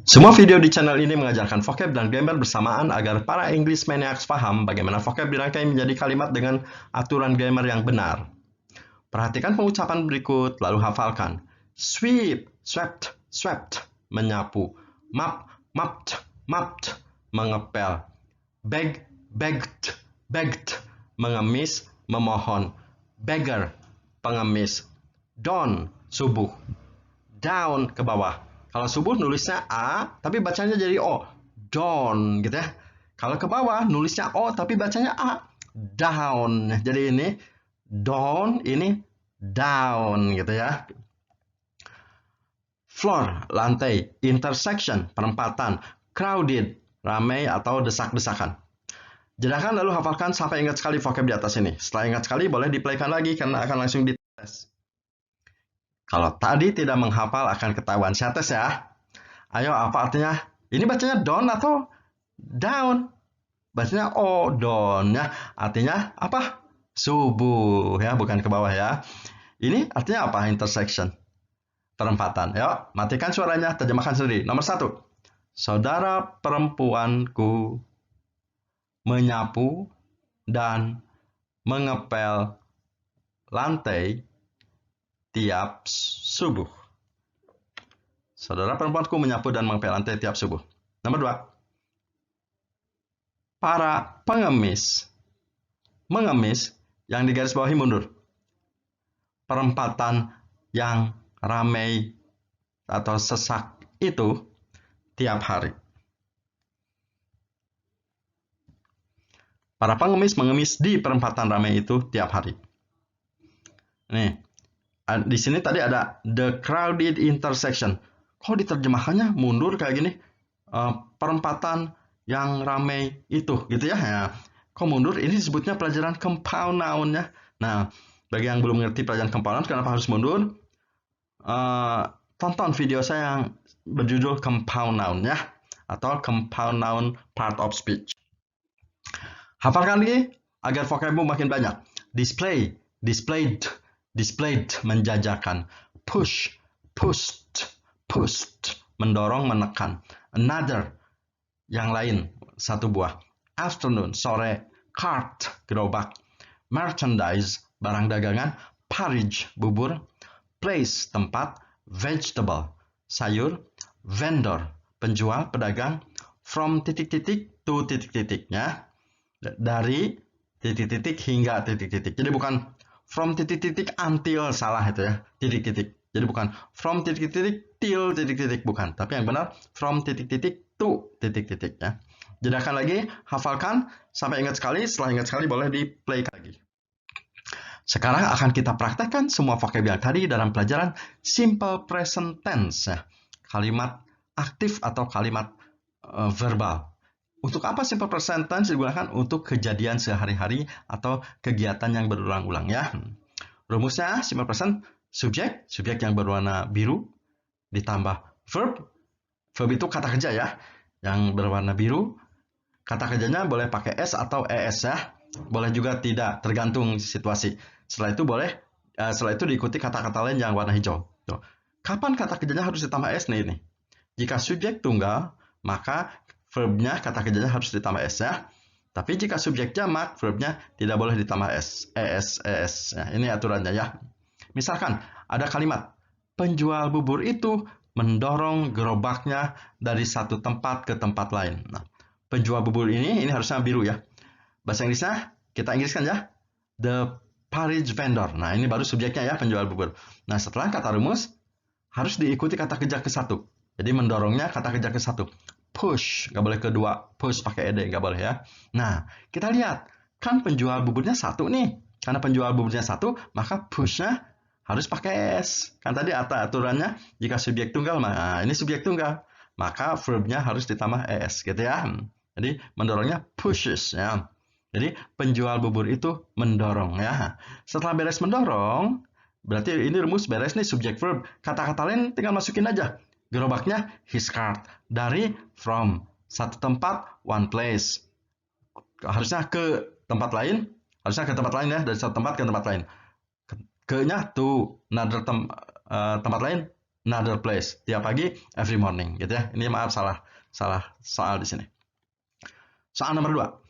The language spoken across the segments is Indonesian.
Semua video di channel ini mengajarkan vocab dan grammar bersamaan agar para English maniacs paham bagaimana vocab dirangkai menjadi kalimat dengan aturan grammar yang benar. Perhatikan pengucapan berikut, lalu hafalkan. Sweep, swept, swept, menyapu. Map, mapped, mapped, mengepel. Beg, begged, begged, mengemis, memohon. Beggar, pengemis. Dawn, subuh. Down, ke bawah. Kalau subuh nulisnya A, tapi bacanya jadi O. Dawn, gitu ya. Kalau ke bawah nulisnya O, tapi bacanya A. Down. Jadi ini dawn, ini down, gitu ya. Floor, lantai. Intersection, perempatan. Crowded, ramai atau desak-desakan. Jelaskan lalu hafalkan sampai ingat sekali vocab di atas ini. Setelah ingat sekali, boleh diplaykan lagi karena akan langsung dites. Kalau tadi tidak menghafal akan ketahuan. Saya tes ya. Ayo, apa artinya? Ini bacanya down atau down? Bacanya O, down ya. Artinya apa? Subuh ya, bukan ke bawah ya. Ini artinya apa? Intersection. Perempatan. Yuk, matikan suaranya, terjemahkan sendiri. Nomor 1. Saudara perempuanku menyapu dan mengepel lantai tiap subuh. Saudara perempuanku menyapu dan mengepel lantai tiap subuh. Nomor 2. Para pengemis mengemis yang digarisbawahi mundur. Perempatan yang ramai atau sesak itu tiap hari. Para pengemis mengemis di perempatan ramai itu tiap hari. Nih, di sini tadi ada the crowded intersection. Kok diterjemahkannya mundur kayak gini? Perempatan yang ramai itu, gitu ya. Ya. Kok mundur? Ini disebutnya pelajaran compound noun-nya. Nah, bagi yang belum mengerti pelajaran compound noun, kenapa harus mundur? Tonton video saya yang berjudul compound noun ya, atau compound noun part of speech. Hafalkan lagi agar vocabmu makin banyak. Display, displayed, displayed, menjajakan. Push, pushed, pushed, mendorong, menekan. Another, yang lain, satu buah. Afternoon, sore. Cart, gerobak. Merchandise, barang dagangan. Porridge, bubur. Place, tempat. Vegetable, sayur. Vendor, penjual, pedagang. From titik-titik to titik-titiknya. Dari titik-titik hingga titik-titik. Jadi bukan from titik-titik until, salah itu ya. Titik-titik. Jadi bukan from titik-titik till titik-titik, bukan. Tapi yang benar from titik-titik to titik-titik ya. Jelaskan lagi, hafalkan sampai ingat sekali. Setelah ingat sekali boleh di play lagi. Sekarang akan kita praktekkan semua vocab yang tadi dalam pelajaran simple present tense ya. Kalimat aktif atau kalimat verbal. Untuk apa simple present tense digunakan? Untuk kejadian sehari-hari atau kegiatan yang berulang-ulang ya. Rumusnya simple present, subjek yang berwarna biru ditambah verb. Verb itu kata kerja ya, yang berwarna biru. Kata kerjanya boleh pakai S atau ES ya. Boleh juga tidak, tergantung situasi. Setelah itu diikuti kata-kata lain yang warna hijau. Tuh. Kapan kata kerjanya harus ditambah S nih? Jika subjek tunggal, maka verbnya kata kerjanya harus ditambah S ya. Tapi jika subjek jamak, verbnya tidak boleh ditambah S. ES. Ya, ini aturannya ya. Misalkan ada kalimat, penjual bubur itu mendorong gerobaknya dari satu tempat ke tempat lain. Nah, penjual bubur ini harusnya biru ya. Bahasa Inggrisnya kita Inggriskan ya. The porridge vendor. Nah, ini baru subjeknya ya, penjual bubur. Nah, setelah kata rumus, harus diikuti kata kerja ke satu. Jadi mendorongnya kata kerja ke satu. Push, nggak boleh kedua. Push pakai ed, nggak boleh ya. Nah, kita lihat. Kan penjual buburnya satu nih. Karena penjual buburnya satu, maka pushnya harus pakai S. Kan tadi aturannya, jika subjek tunggal, nah ini subjek tunggal. Maka verbnya harus ditambah ES, gitu ya. Jadi mendorongnya pushes ya. Jadi penjual bubur itu mendorong ya. Setelah beres mendorong, berarti ini rumus beres nih subjek verb. Kata-kata lain tinggal masukin aja. Gerobaknya his cart. Dari from, satu tempat, one place. Harusnya ke tempat lain ya, dari satu tempat ke tempat lain. Ke-nya to, another tempat lain another place. Tiap pagi, every morning, gitu ya. Ini maaf salah soal di sini. Soal nomor 2.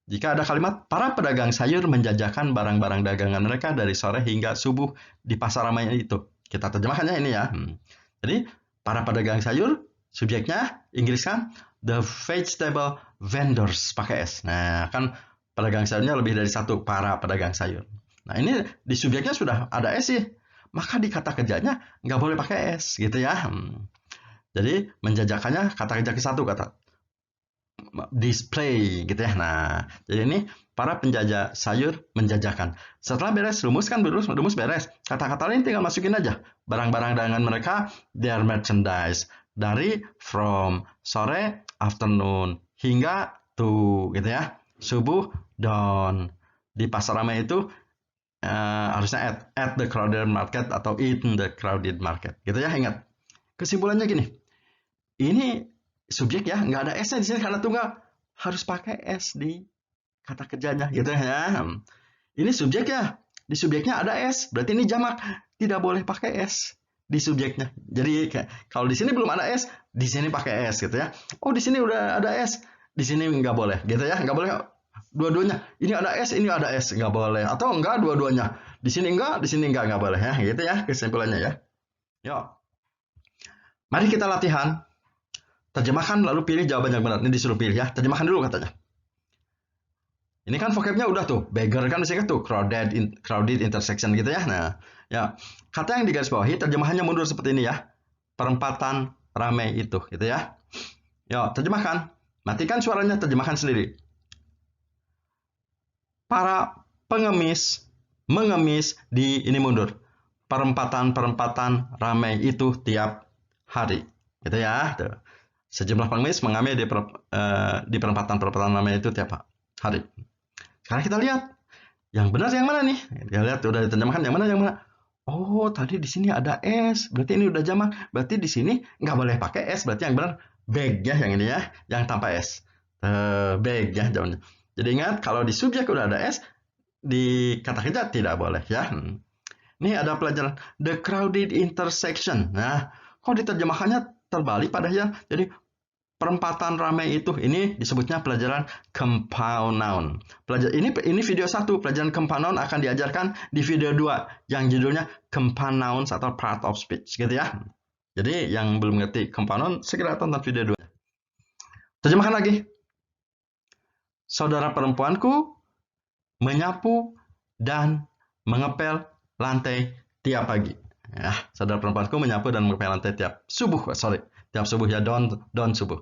Jika ada kalimat, para pedagang sayur menjajakan barang-barang dagangan mereka dari sore hingga subuh di pasar ramai itu. Kita terjemahkannya ini ya. Jadi, para pedagang sayur, subjeknya Inggris kan, the vegetable vendors, pakai S. Nah, kan pedagang sayurnya lebih dari satu, para pedagang sayur. Nah, ini di subjeknya sudah ada S sih. Maka di kata kerjanya nggak boleh pakai S, gitu ya. Jadi, menjajakannya kata kerja ke satu, kata display gitu ya. Nah, jadi ini para penjajah sayur menjajakan. Setelah beres rumus kan rumus beres. Kata-kata lain tinggal masukin aja. Barang-barang dagangan mereka, their merchandise, dari from sore, afternoon hingga to gitu ya. Subuh, dawn. Di pasar ramai itu harusnya at the crowded market atau in the crowded market. Gitu ya, ingat. Kesimpulannya gini. Ini subjek ya, nggak ada S-nya di sini karena tunggal, harus pakai S di kata kerjanya gitu ya. Ini subjek ya, di subjeknya ada S, berarti ini jamak, tidak boleh pakai S di subjeknya. Jadi kalau di sini belum ada S, di sini pakai S gitu ya. Oh, di sini udah ada S, di sini nggak boleh gitu ya, nggak boleh dua-duanya. Ini ada S, ini ada S, nggak boleh. Atau enggak dua-duanya, di sini enggak, nggak boleh ya, gitu ya kesimpulannya ya. Yuk, mari kita latihan. Terjemahkan lalu pilih jawaban yang benar. Ini disuruh pilih ya. Terjemahkan dulu katanya. Ini kan vocabnya udah tuh. Beggar kan disini tuh. Crowded intersection gitu ya. Nah, ya. Kata yang digarisbawahi terjemahannya mundur seperti ini ya. Perempatan ramai itu gitu ya. Yuk, terjemahkan. Matikan suaranya, terjemahkan sendiri. Para pengemis mengemis di ini mundur. Perempatan ramai itu tiap hari. Gitu ya. Tuh. Sejumlah pengemis mengambil di perempatan ramai itu tiap hari. Sekarang kita lihat yang benar yang mana nih? Kita lihat udah diterjemahkan yang mana. Oh, tadi di sini ada S, berarti ini udah jamak. Berarti di sini nggak boleh pakai S, berarti yang benar bag ya, yang ini ya, yang tanpa S. Bag ya jawabannya. Jadi ingat kalau di subjek udah ada S, di kata kerja tidak boleh ya. Ini ada pelajaran the crowded intersection. Nah, kok diterjemahkannya terbalik padahal. Jadi perempatan ramai itu, ini disebutnya pelajaran compound noun. Ini video 1, pelajaran compound noun akan diajarkan di video 2 yang judulnya compound nouns atau part of speech gitu ya. Jadi yang belum ngerti compound noun segera tonton video 2. Terjemahkan lagi. Saudara perempuanku menyapu dan mengepel lantai tiap pagi. Ya, saudara perempuanku menyapu dan mengepel lantai tiap subuh ya, dawn subuh.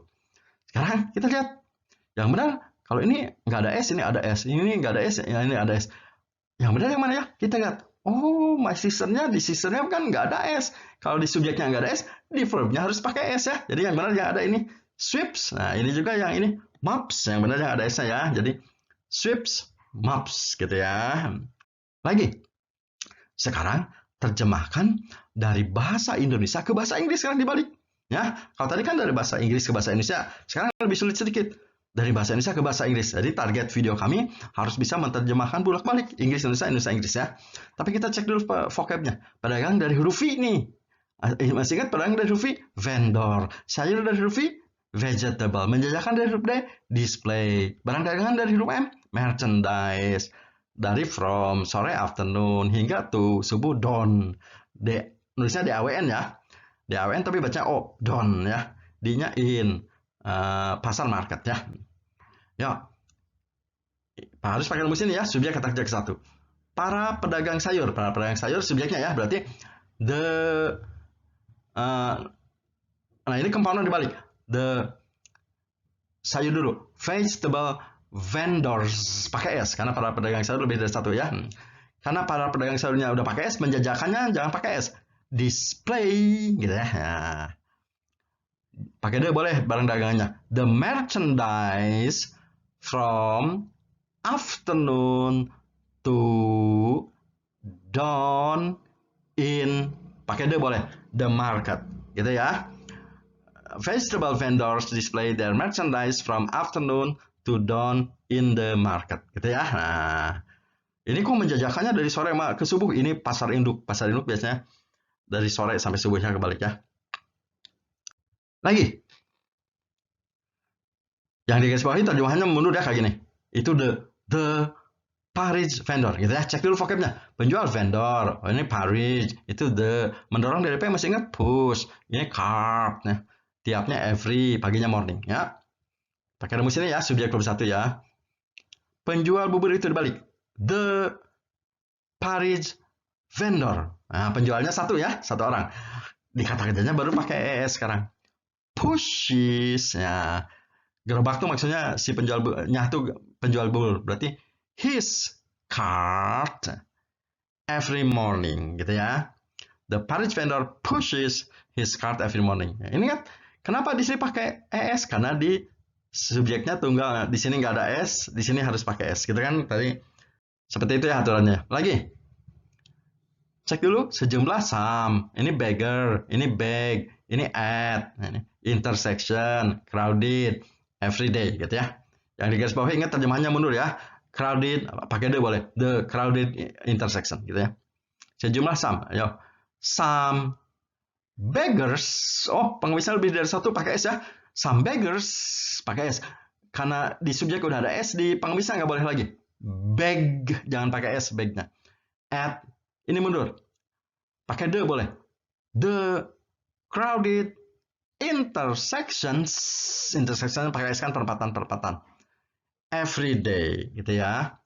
Sekarang kita lihat yang benar. Kalau ini nggak ada S, ini ada S. Ini nggak ada S, ya ini ada S. Yang benar yang mana ya? Kita lihat. Oh, my sisternya, di sisternya kan nggak ada S. Kalau di subjeknya nggak ada S, di verbnya harus pakai S ya. Jadi yang benar yang ada ini sweeps. Nah, ini juga yang ini mops. Yang benar yang ada S-nya ya. Jadi sweeps, mops gitu ya. Lagi. Sekarang terjemahkan dari bahasa Indonesia ke bahasa Inggris, sekarang dibalik. Ya, kalau tadi kan dari bahasa Inggris ke bahasa Indonesia, sekarang lebih sulit sedikit. Dari bahasa Indonesia ke bahasa Inggris. Jadi target video kami harus bisa menerjemahkan bolak-balik Inggris Indonesia, Indonesia Inggris ya. Tapi kita cek dulu vocabnya. Pedagang dari huruf V nih. Masih ingat pedagang dari huruf V? Vendor. Sayur dari huruf V? Vegetable. Menjajakan dari huruf D? Display. Barang dagangan dari huruf M? Merchandise. Dari from, sore, afternoon, hingga to, subuh, dawn. Nulisnya DAWN ya. DAWN tapi baca O, dawn ya. D-nya in, pasar market ya. Ya, harus pakai rumus ini ya, subjek kata kerja ke 1. Para pedagang sayur subjeknya ya, berarti nah ini compound dibalik. The sayur dulu, vegetable vendors pakai S karena para pedagang sayur lebih dari 1 ya. Karena para pedagang sayurnya udah pakai S, menjajakannya jangan pakai S. Display gitu ya. Nah, pakai D boleh barang dagangannya. The merchandise from afternoon to dawn in, pakai D boleh. The market gitu ya. Vegetable vendors display their merchandise from afternoon to dawn in the market gitu ya. Nah, ini kok menjajakannya dari sore ke subuh. Ini pasar induk biasanya dari sore sampai subuhnya kebalik ya. Lagi. Yang digarisbawahi terjemahannya mundur ya kayak gini. Itu the Paris vendor gitu ya. Cek dulu vocabnya. Penjual vendor. Oh, ini Paris. Itu the. Mendorong dari P masih ingat push. Ini carb. Nah, tiapnya every, paginya morning ya. Pakai rumus ini ya, subjek verb 1 ya. Penjual bubur itu dibalik. The Paris vendor. Nah, penjualnya satu ya, satu orang. Di kata kerjanya baru pakai ES sekarang. Pushes ya. Gerobak tuh maksudnya si penjualnya tuh penjual bubur. Berarti his cart every morning gitu ya. The Paris vendor pushes his cart every morning. Ya, ini kan kenapa di sini pakai ES? Karena di subjeknya tunggal. Di sini nggak ada S, di sini harus pakai S. Gitu kan tadi. Seperti itu ya aturannya. Lagi. Cek dulu sejumlah some. Ini beggar, ini bag, ini at, ini intersection, crowded, everyday gitu ya. Yang di garis bawah ingat terjemahannya mundur ya. Crowded, pakai the boleh. The crowded intersection gitu ya. Sejumlah some. Ayo. Some beggars. Oh, pengmisal lebih dari satu pakai S ya. Some beggars pakai S. Karena di subjek udah ada S, di pengmisal nggak boleh lagi. Beg, jangan pakai S begnya. At, ini mundur. Pakai the boleh. The crowded intersections. Intersection pakai S kan perempatan. Every day gitu ya.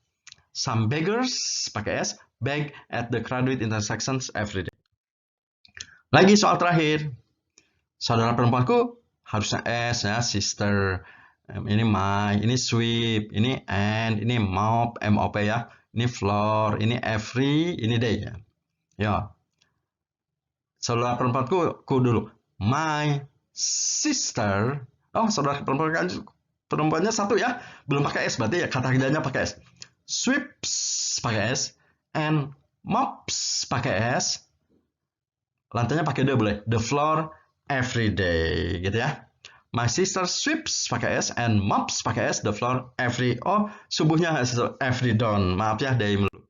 Some beggars pakai S. Beg at the crowded intersections every day. Lagi soal terakhir. Saudara perempuanku harusnya S ya, sister. Ini my, ini sweep, ini and, ini mop, MOP ya. Ini floor, ini every, ini day ya. Ya. Saudara perempuanku dulu. My sister. Oh, saudara perempuannya satu ya. Belum pakai S, berarti ya kata kerjanya pakai S. Sweeps pakai S. And mops pakai S. Lantainya pakai the boleh. The floor every day gitu ya. My sister sweeps pakai S and mops pakai S the floor every. Oh, subuhnya every dawn. Maaf ya, day melulu.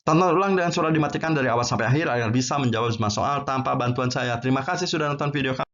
Tonton ulang dengan suara dimatikan dari awal sampai akhir agar bisa menjawab semua soal tanpa bantuan saya. Terima kasih sudah nonton video kami.